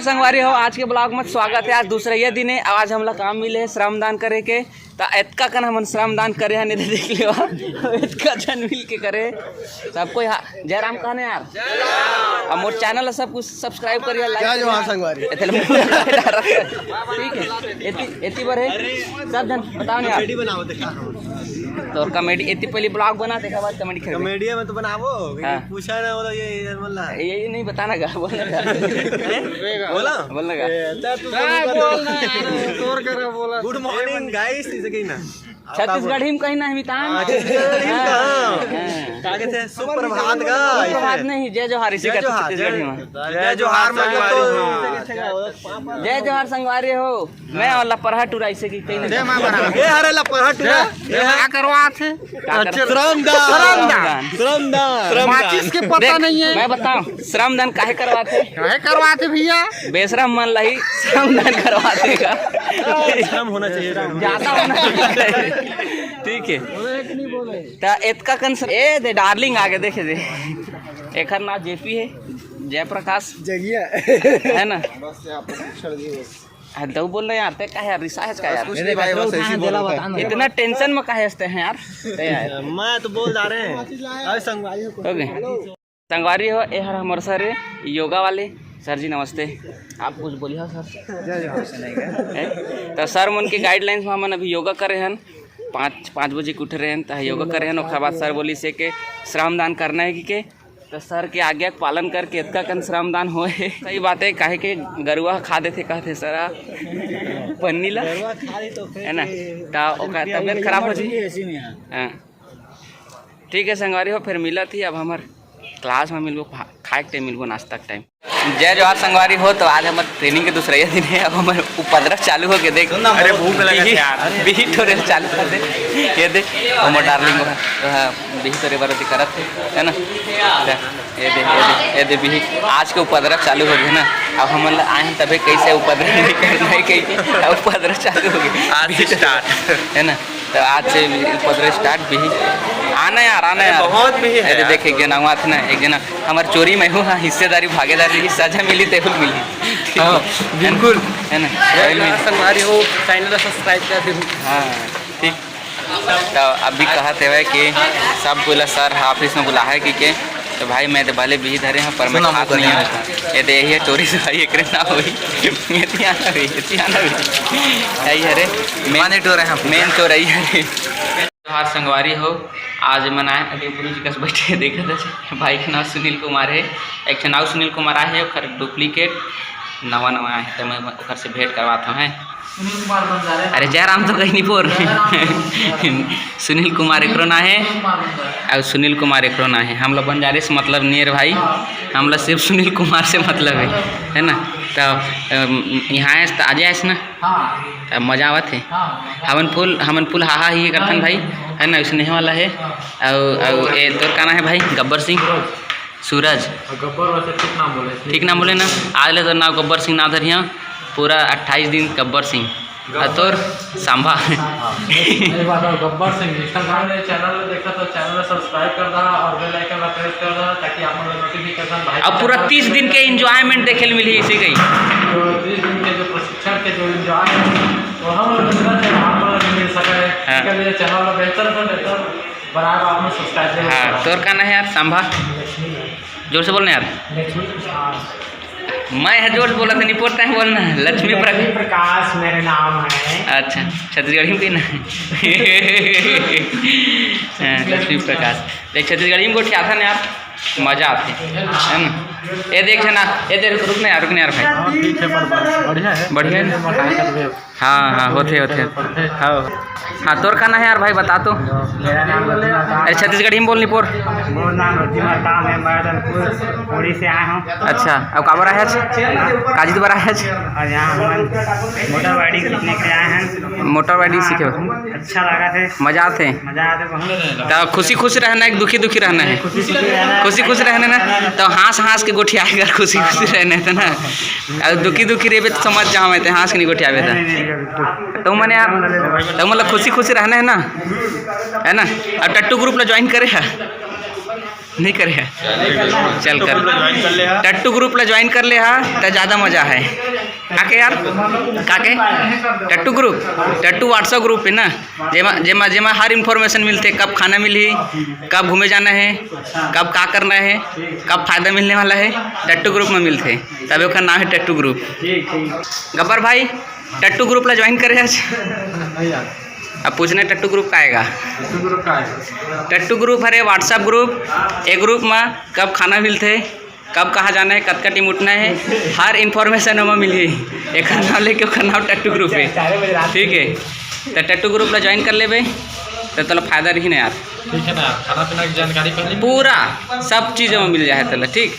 संगवारी हो, आज के ब्लॉग में स्वागत है। आज दूसरा ये दिन है। आज हम लोग काम मिले है श्रमदान करे के, तो एतका कन हम श्रमदान करे हैं, नहीं देख लियो एतका जन मिल के करे सबको। जयराम कहने यार, अब मोर चैनल है सब कुछ सब्सक्राइब करिए, लाइक संगवारी ठीक है। एती बार है सब जन बताओ ना यार, तो कॉमेडी इतनी पहले ब्लॉग बना देखा बाद कॉमेडी में तो बनावो। पूछा ना बोला ये नहीं बताना गा बोला गुड मॉर्निंग गाइस इसे कहीं ना छत्तीसगढ़ ही में कहीं ना सुप्रभात प्रभात नहीं, जय जोहार इसी का छत्तीसगढ़ में जय जोहार जय जोहार संगवारी हो। मैं और लपरहा टूरा इसे की कहीं ना ये हरे लपरहा टूरा क्या करवा थे श्रमदान माचिस के पता नहीं है। मैं बताऊं श्रमदान काहे करवाते भैया, बेशरम मन लही श्रमदान करवाते का श्रम होना चाहिए, ज्यादा होना चाहिए ठीक है। तो एतका कन ए दे डार्लिंग आगे देखे दे, एक नाम जेपी है, जयप्रकाश जगिया है ना। दो बोल रहे यार, क्या यार रिसा है यार, इतना टेंशन में काहे हंसते हैं यार। मैं तो बोल जा रहे हैं संगवारी हो। ये हमारे सर योगा वाले सर जी नमस्ते। आप कुछ बोलिए सर। तो सर मन के गाइडलाइंस में हम अभी योगा करे हैं, 5 बजे के उठ रहे हैं, तो योगा करे हैं। उसके बाद सर बोली से के श्रमदान करना है कि तो सर के आज्ञा का पालन करके इतना कन श्रमदान हो। सही बात है, काहे के गरुआ खा देते कहते सर पन्नी ला है ना, तो तबियत खराब हो जी। हाँ ठीक है संगवारी हो, फिर मिला थी अब हमारे क्लास में मिलबो, खाए के टाइम मिलबो, नाश्ता के टाइम। जय जोहार संगवारी हो। तो आज हमारे ट्रेनिंग के दूसरा दिन है। अब हमारे उपद्रव चालू हो गए, देख अरे भूख लगा यार, बिही थोड़े चालू कर दे, ये देख हमारे डार्लिंग बिही थोड़े बरती करत है ना। ये दे बिही आज के उपद्रव चालू हो गए ना। अब हम आए हैं तभी कैसे उपद्रव नहीं करना है, कैसे उपद्रव चालू हो गए आज स्टार्ट है ना। तो आज से उपद्रव स्टार्ट। बिही आना यार, आना यार, बहुत भी है। अरे देख एक जना हुआ था ना, एक जना हमारे चोरी में हुआ, हिस्सेदारी भागीदारी की सजा मिली, टेबल मिली। बिल्कुल है ना। संगवारी हो, चैनल सब्सक्राइब कर दे। हाँ ठीक। तो अभी कहते हुए कि सब बोला सर ऑफिस में बुला है कि तो भाई मैं तो भले भी धरे हैं पर मैं हाथ नहीं आता। ये दे यही है चोरी से भाई एक ना हुई, ये आना हुई, यही है रे मेन चोर यही है। जोहार संगवारी हो। आज मनाए अभी गुरु जी कस बैठे देखा था, भाई के नाम सुनील कुमार है, एक नाव सुनील कुमार आए है, ओखर डुप्लीकेट नवा आए है, तो मैं ओखर से भेंट करवाता हूँ। अरे जयराम तो कहीं नहीं बोल सुनील कुमार एक ना है और सुनील कुमार एक ना है। हम लोग बंजारे से मतलब नहीं है भाई, हम लोग सिर्फ सुनील कुमार से मतलब है ना। तो यहाँ तो आ जाए ना, तो मजा आवत है। हमन फुल हाहा ही करथन भाई, है ना। स्नेह वाला है और ये तोर का ना है भाई गब्बर सिंह सूरज, ठीक नाम बोले ना। आज ले तो नाम गब्बर सिंह ना धरिया, पूरा 28 दिन गब्बर सिंह तोर सांभा गब्बर सिंह इंस्टाग्राम में चैनल देखा तो चैनल सब्सक्राइब कर दो और बेल आइकन प्रेस कर दो ताकि आप लोग नोटिफिकेशन भाई। अब पूरा 30 दिन के एंजॉयमेंट देखे ले मिली इसी गई, तो 30 दिन के जो प्रशिक्षण के जो एंजॉयमेंट वो हम लोग मिल सके इसके लिए चैनल को बेहतर से बेहतर बनाकर आप लोग सब्सक्राइब। हाँ तोर का ना है यार सांभा, जोर से बोलना यार। मैं है जोर बोला था, नहीं पड़ता है बोलना। लक्ष्मी प्रकाश मेरे नाम है। अच्छा छत्तीसगढ़ी में कहीं ना लक्ष्मी प्रकाश। देख छत्तीसगढ़ी में गोठी आता ना यार, मजा आती है ना। ये देख ना, ये देख रुकने यार भाई, ठीक है बढ़िया है। हाँ होते हाँ तोर का ना है यार भाई, बता तो। मेरा नाम अरे छत्तीसगढ़ी में बोलनी पोर। मोर नाम काम है, मैदनपुर उड़ी से आया हूँ। अच्छा अब काबर आया काजी दोबारा आया और यहाँ हम मोटर राइडिंग सीखने के आए हैं। मोटर राइडिंग सीखे, अच्छा लगा थे, मजा आते बहुत। तो खुशी रहना है, दुखी रहना है। खुशी रहना ना, तो हंस के गोठी आएगा, खुशी रहना है ना। और दुखी रेबे तो समझ जाओ, मैं तो हंस के नहीं गोठी आवे था। तो मैंने यार तो मतलब खुशी रहना है ना, है ना। अब टट्टू ग्रुप में ज्वाइन करे है, नहीं करे है चल कर टट्टू ग्रुप ला ज्वाइन कर ले हा तो ज़्यादा मजा है काके यार काके टट्टू ग्रुप टट्टू व्हाट्सअप ग्रुप है ना जेमा जेमा हर इन्फॉर्मेशन मिलते कब खाना मिली कब घूमे जाना है कब का करना है कब फायदा मिलने वाला है टट्टू ग्रुप में मिलते तभी उसका नाम है टट्टू ग्रुप। गब्बर भाई टट्टू ग्रुप ला ज्वाइन करे आज अब पूछने टट्टू ग्रुप का आएगा टट्टू ग्रुप हरे व्हाट्सअप ग्रुप एक ग्रुप में कब खाना मिलते कब कहाँ जाना है कत का टीम उठना है हर इन्फॉर्मेशन हमें मिली एक नाम लेके उसका नाम टट्टू ग्रुप है ठीक है तो टट्टू ग्रुप ला ज्वाइन कर ले तो तला फायदा रही ना यार ठीक है ना खाना पीना की जानकारी पहले पूरा सब चीज़ में मिल जाए तला ठीक।